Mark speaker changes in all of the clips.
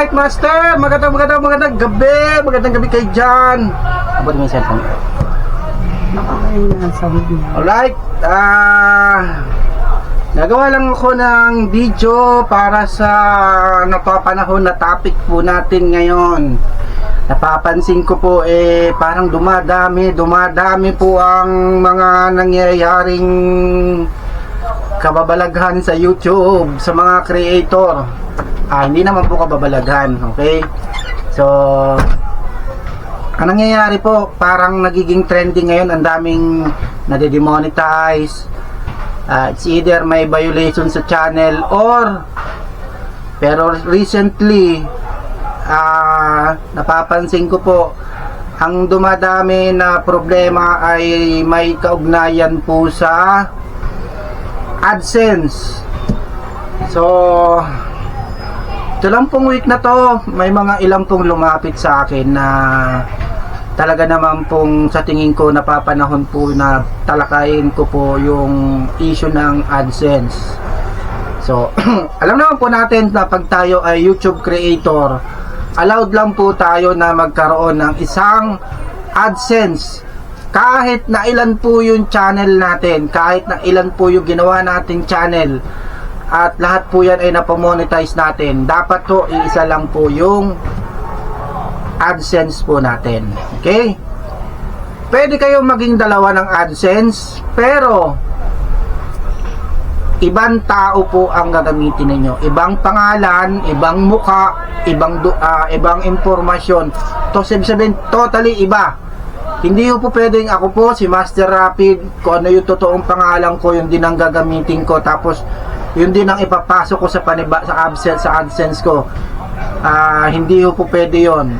Speaker 1: Alright, Master. Magandang gabi kay John. Abot mo yung cellphone. Alright. Nagawa lang ako ng video para sa napapanahon na topic po natin ngayon. Napapansin ko po parang dumadami po ang mga nangyayaring kababalaghan sa YouTube sa mga creator. Hindi naman po kababalaghan, okay? So, ang nangyayari po, parang nagiging trending ngayon, ang daming nade-demonetize. It's either may violation sa channel pero recently, napapansin ko po, ang dumadami na problema ay may kaugnayan po sa AdSense. So, ito lang pong week na to, may mga ilang pong lumapit sa akin na talaga naman pong sa tingin ko napapanahon po na talakayin ko po yung issue ng AdSense. So, alam naman po natin na pag tayo ay YouTube creator, allowed lang po tayo na magkaroon ng isang AdSense. Kahit na ilan po yung channel natin, kahit na ilan po yung ginawa nating channel, at lahat po yan ay napamonetize natin, dapat to iisa lang po yung AdSense po natin. Okay? Pwede kayong maging dalawa ng AdSense, pero ibang tao po ang gagamitin ninyo. Ibang pangalan, ibang muka, ibang impormasyon. To sabihin, totally iba. Hindi po pwedeng ako po si Master Rapid, kung ano yung totoong pangalan ko, yung din ang gagamitin ko, tapos yun din ang ipapasok ko sa AdSense ko. Hindi po pwede yun.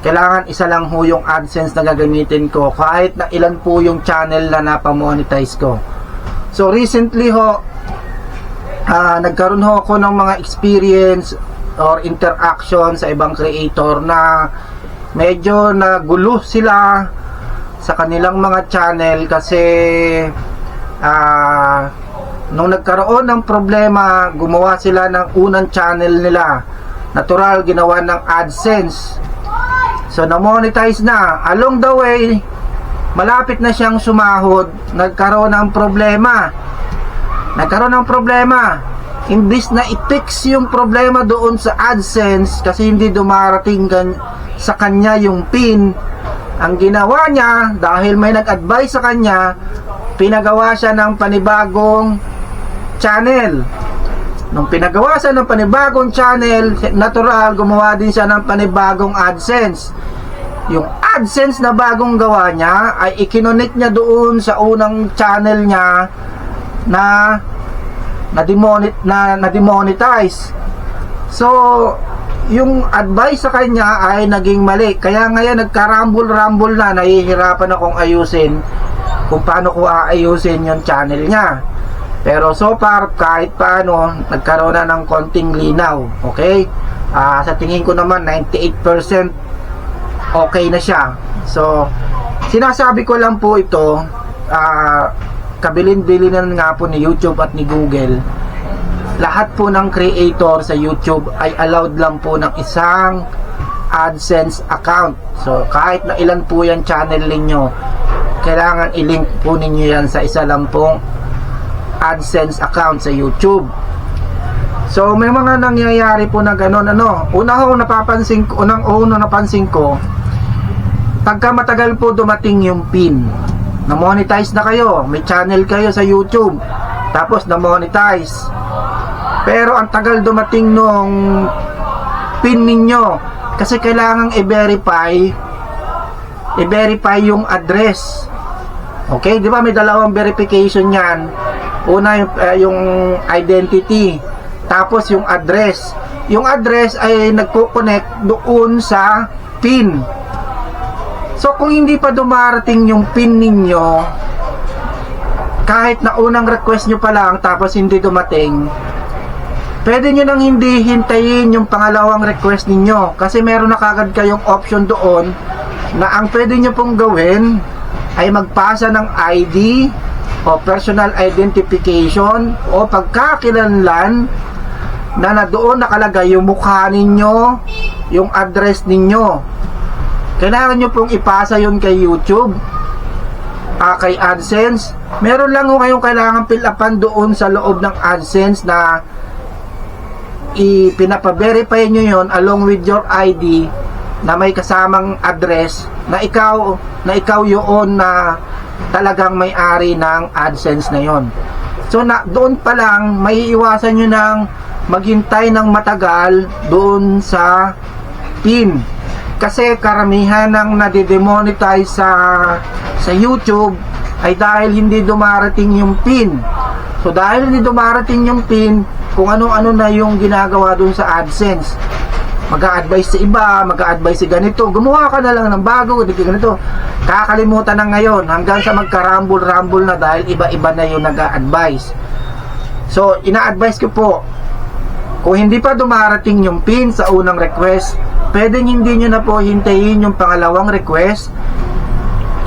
Speaker 1: Kailangan isa lang ho yung AdSense na gagamitin ko, kahit na ilan po yung channel na napamonetize ko. So recently ho, nagkaroon ho ako ng mga experience or interaction sa ibang creator na medyo nagulo sila sa kanilang mga channel kasi nung nagkaroon ng problema, gumawa sila ng unang channel nila. Natural, ginawa ng AdSense. So, na-monetize na. Along the way, malapit na siyang sumahod, nagkaroon ng problema. Imbis na i-fix yung problema doon sa AdSense, kasi hindi dumarating sa kanya yung PIN, ang ginawa niya, dahil may nag-advise sa kanya, pinagawa siya ng panibagong channel. Nung pinagawa siya ng panibagong channel, natural, gumawa din siya ng panibagong AdSense. Yung AdSense na bagong gawa niya ay i-connect niya doon sa unang channel niya na na-demonetize. So, yung advice sa kanya ay naging mali. Kaya ngayon nagkarambol-rambol na, nahihirapan akong ayusin kung paano ko aayusin yung channel niya. Pero so far, kahit paano, nagkaroon na ng konting linaw. Okay? Sa tingin ko naman, 98% okay na siya. So, sinasabi ko lang po ito, kabilin-bilinan nga po ni YouTube at ni Google. Lahat po ng creator sa YouTube ay allowed lang po ng isang AdSense account. So, kahit na ilan po yan channel ninyo, kailangan i-link po ninyo yan sa isa lang pong AdSense account sa YouTube. So, may mga nangyayari po na gano'n, unang napansin ko, pagka matagal po dumating yung PIN, na-monetize na kayo, may channel kayo sa YouTube, tapos na-monetize, pero ang tagal dumating nung PIN ninyo, kasi kailangang i-verify yung address. Okay, di ba may dalawang verification yan? Una yung identity, tapos yung address. Yung address ay nagko-connect doon sa PIN. So kung hindi pa dumarating yung PIN ninyo, kahit na unang request nyo pa lang tapos hindi dumating, pwede nyo nang hindi hintayin yung pangalawang request ninyo, kasi meron na kagad kayong option doon na ang pwede nyo pong gawin ay magpasa ng ID o personal identification o pagkakilanlan na doon nakalagay yung mukha ninyo, yung address ninyo. Kailangan nyo pong ipasa yun kay YouTube, kay AdSense. Meron lang ho kayong kailangan fill upan doon sa loob ng AdSense na ipinapa-verify nyo yon along with your ID na may kasamang address na ikaw yun na talagang may-ari ng AdSense na yon. So doon pa lang may iwasan nyo ng maghintay ng matagal doon sa PIN, kasi karamihan ng nade-demonetize sa YouTube ay dahil hindi dumarating yung PIN. So dahil hindi dumarating yung PIN, kung ano-ano na yung ginagawa doon sa AdSense, mag-a-advise sa iba, mag-a-advise sa ganito, gumawa ka na lang ng bago, ganito, kakalimutan na ngayon hanggang sa magka-rumble na dahil iba-iba na yung nag-a-advise. So ina-advise ko po, kung hindi pa dumarating yung PIN sa unang request, pwedeng hindi nyo na po hintayin yung pangalawang request,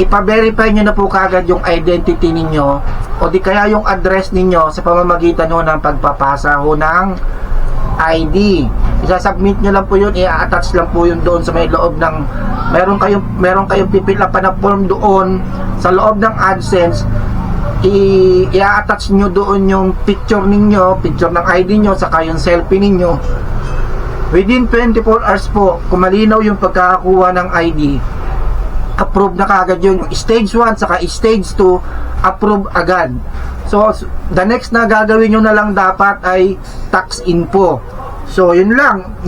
Speaker 1: ipa-verify nyo na po kagad yung identity ninyo o di kaya yung address ninyo sa pamamagitan nyo ng pagpapasa ho ng ID. Isasubmit nyo lang po yun, i-attach lang po yun doon sa may loob ng meron kayong pipila pa na form doon sa loob ng AdSense. I-attach nyo doon yung picture ninyo, picture ng ID nyo, saka yung selfie ninyo. Within 24 hours po, kung malinaw yung pagkakakuha ng ID, approve na kagad yun. Stage 1 saka stage 2, approve agad. So the next na gagawin nyo na lang dapat ay tax info. So yun lang,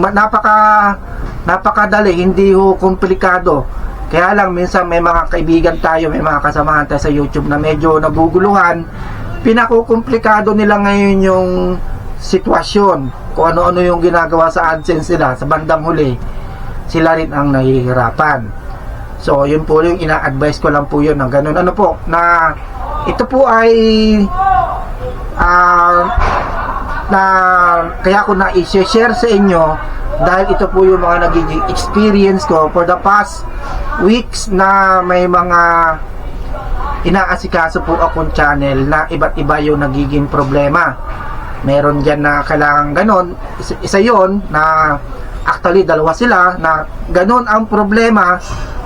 Speaker 1: napakadali, hindi ho komplikado. Kaya lang minsan may mga kaibigan tayo, may mga kasamahan tayo sa YouTube na medyo naguguluhan, pinakukomplikado nila ngayon yung sitwasyon, kung ano-ano yung ginagawa sa AdSense nila, sa bandang huli sila rin ang nahihirapan. So yun po yung ina-advise ko lang po yun ng ganun, ano po, na ito po ay na kaya ko na i-share sa inyo dahil ito po yung mga nagiging experience ko for the past weeks na may mga inaasikaso po akong channel na iba't iba yung nagiging problema. Meron dyan na kailangan ganon, isa yon na actually dalawa sila na ganon ang problema,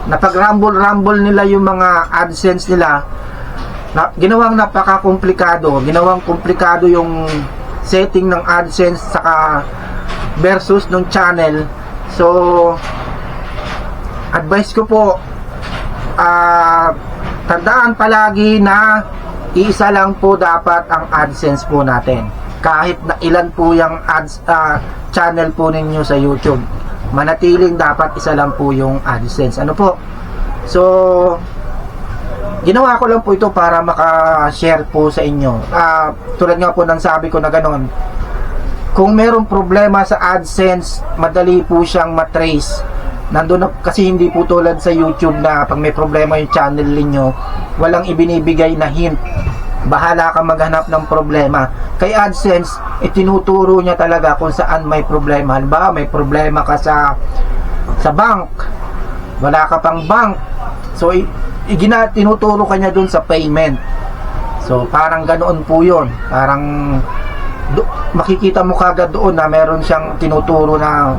Speaker 1: na pag rumble nila yung mga AdSense nila, na ginawang napaka-komplikado, ginawang komplikado yung setting ng AdSense saka versus ng channel. So advice ko po, tandaan palagi na iisa lang po dapat ang AdSense po natin, kahit na ilan po yung channel po ninyo sa YouTube, manatiling dapat isa lang po yung AdSense, ano po. So ginawa ko lang po ito para maka-share po sa inyo. Tulad nga po ng sabi ko na ganon, kung merong problema sa AdSense, madali po siyang matrace. Nandun na, kasi hindi po tulad sa YouTube na pag may problema yung channel niyo, walang ibinibigay na hint. Bahala ka maghanap ng problema. Kay AdSense, itinuturo niya talaga kung saan may problema. Halimbawa, may problema ka sa bank, wala ka pang bank, so tinuturo ka niya dun sa payment. So parang ganoon po yun, parang makikita mo kagad doon na meron siyang tinuturo na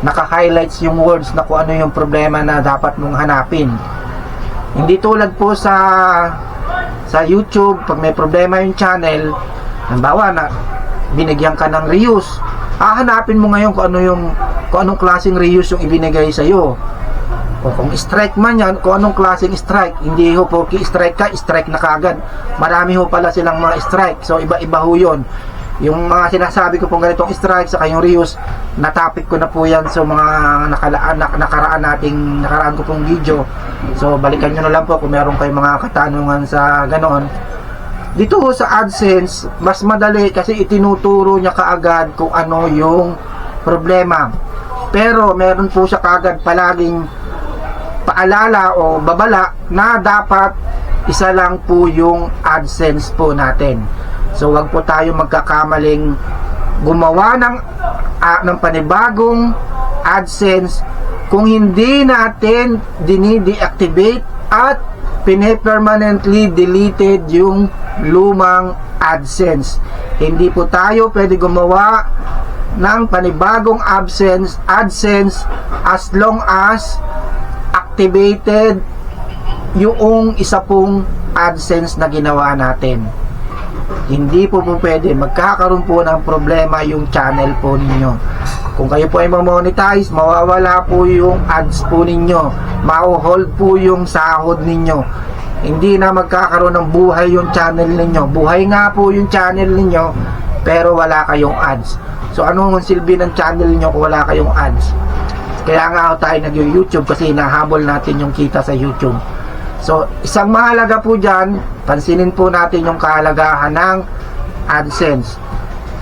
Speaker 1: naka-highlights yung words na kung ano yung problema na dapat mong hanapin. Hindi tulad po sa YouTube, pag may problema yung channel, halimbawa na binigyan ka ng reuse, hanapin mo ngayon kung anong klaseng reuse yung ibinigay sa iyo. O kung strike man yan, kung anong klaseng strike. Hindi ho po strike ka, strike na kagad. Marami ho pala silang mga strike, so iba-iba ho yun. Yung mga sinasabi ko pong ganitong strike sa kayong reuse, na-topic ko na po yan sa mga nakaraan ko pong video. So balikan nyo na lang po kung meron kayong mga katanungan sa ganoon. Dito ho sa AdSense, mas madali kasi itinuturo niya kaagad kung ano yung problema. Pero meron po siya kaagad palaging paalala o babala na dapat isa lang po yung AdSense po natin. So wag po tayo magkakamaling gumawa ng panibagong AdSense kung hindi natin dini-deactivate at pine-permanently deleted yung lumang AdSense. Hindi po tayo pwede gumawa ng panibagong AdSense as long as activated yung isa pong AdSense na ginawa natin. Hindi po pwede, magkakaroon po ng problema yung channel po ninyo. Kung kayo po ay mamonetize, mawawala po yung ads po ninyo, ma-hold po yung sahod ninyo, hindi na magkakaroon ng buhay yung channel ninyo. Buhay nga po yung channel ninyo, pero wala kayong ads. So anong silbi ng channel ninyo kung wala kayong ads? Kaya nga tayo nag-YouTube, kasi nahabol natin yung kita sa YouTube. So isang mahalaga po dyan, pansinin po natin yung kahalagahan ng AdSense.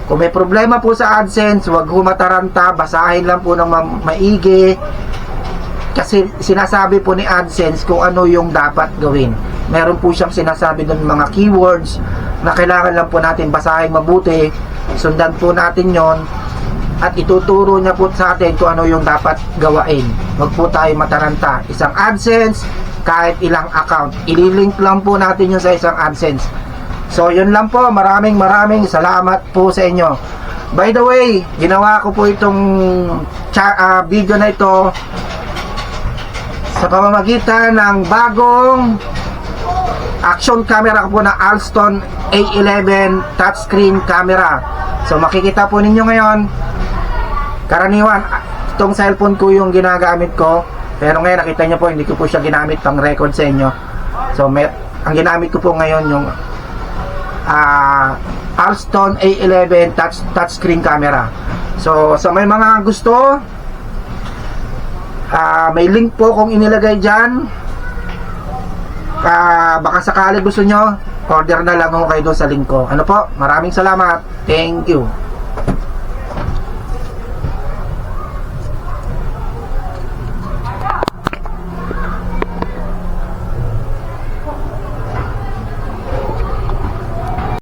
Speaker 1: Kung may problema po sa AdSense, huwag humataranta, basahin lang po ng maigi, kasi sinasabi po ni AdSense kung ano yung dapat gawin. Meron po siyang sinasabi ng mga keywords na kailangan lang po natin basahin mabuti, sundan po natin yon, at ituturo niya po sa atin kung ano yung dapat gawain. Huwag po tayo mataranta. Isang AdSense, kahit ilang account, ililink lang po natin yun sa isang AdSense. So yun lang po, maraming salamat po sa inyo. By the way, ginawa ko po itong video na ito sa pamamagitan ng bagong action camera ko po na Alston A11 touchscreen camera. So makikita po ninyo ngayon, karaniwan itong cellphone ko yung ginagamit ko, pero ngayon nakita nyo po hindi ko po siya ginamit pang record sa inyo. So ang ginamit ko po ngayon yung Alston A11 touchscreen camera. So sa may mga gusto, may link po kung inilagay dyan. Baka sakali gusto nyo, order na lang kayo doon sa link ko. Ano po, maraming salamat, thank you.